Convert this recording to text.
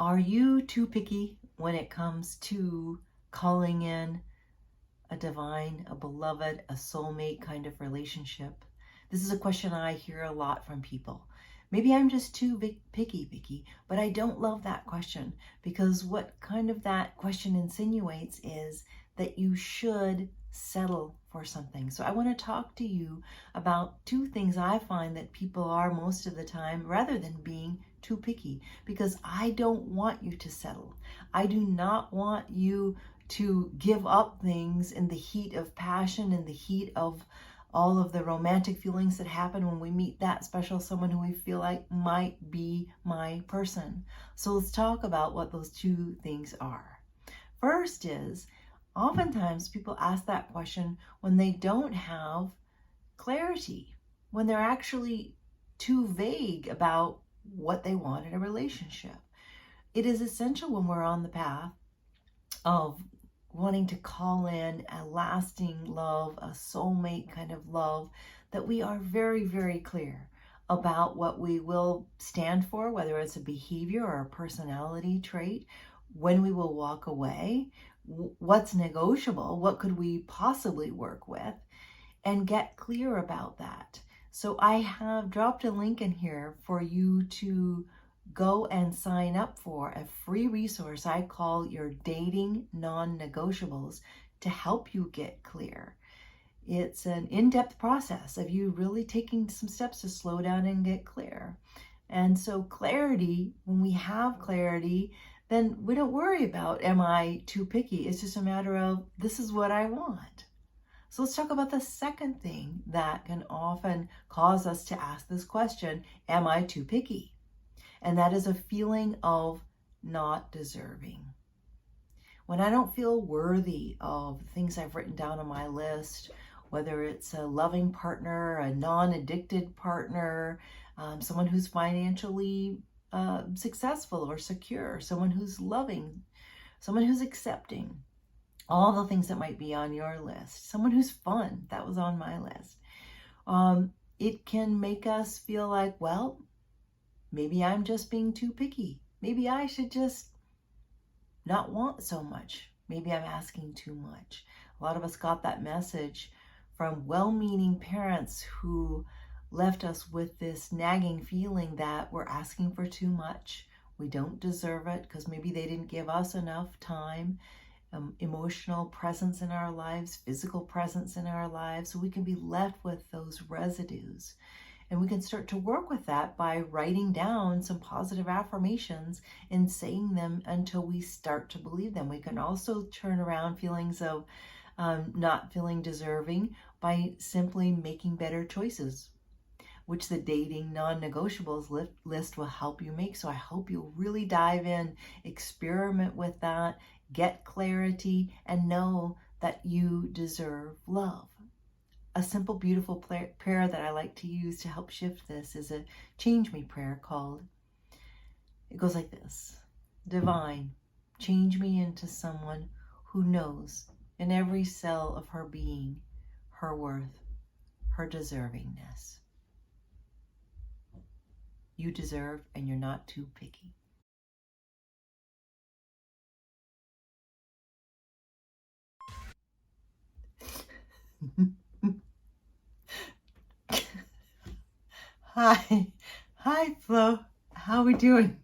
Are you too picky when it comes to calling in a divine, a beloved, a soulmate kind of relationship? This is a question I hear a lot from people. Maybe I'm just too picky, but I don't love that question, because what kind of that question insinuates is that you should settle for something. So I want to talk to you about two things I find that people are most of the time, rather than being too picky, because I don't want you to settle. I do not want you to give up things in the heat of passion, in the heat of all of the romantic feelings that happen when we meet that special someone who we feel like might be my person. So let's talk about what those two things are. First is, oftentimes people ask that question when they don't have clarity, when they're actually too vague about what they want in a relationship. It is essential when we're on the path of wanting to call in a lasting love, a soulmate kind of love, that we are very, very clear about what we will stand for, whether it's a behavior or a personality trait, when we will walk away, what's negotiable, what could we possibly work with, and get clear about that. So I have dropped a link in here for you to go and sign up for a free resource I call your Dating Non-Negotiables, to help you get clear. It's an in-depth process of you really taking some steps to slow down and get clear. And so clarity, when we have clarity, then we don't worry about, am I too picky? It's just a matter of, this is what I want. So let's talk about the second thing that can often cause us to ask this question, am I too picky? And that is a feeling of not deserving. When I don't feel worthy of the things I've written down on my list, whether it's a loving partner, a non-addicted partner, someone who's financially successful or secure, someone who's loving, someone who's accepting, all the things that might be on your list, someone who's fun, that was on my list. It can make us feel like, well, maybe I'm just being too picky. Maybe I should just not want so much. Maybe I'm asking too much. A lot of us got that message from well-meaning parents who left us with this nagging feeling that we're asking for too much. We don't deserve it because maybe they didn't give us enough time, emotional presence in our lives, physical presence in our lives. So we can be left with those residues. And we can start to work with that by writing down some positive affirmations and saying them until we start to believe them. We can also turn around feelings of not feeling deserving by simply making better choices, which the Dating Non-Negotiables list will help you make. So I hope you'll really dive in, experiment with that, get clarity, and know that you deserve love. A simple, beautiful prayer that I like to use to help shift this is a change me prayer called, it goes like this: Divine, change me into someone who knows in every cell of her being her worth, her deservingness. You deserve, and you're not too picky. Hi, Flo. How we doing?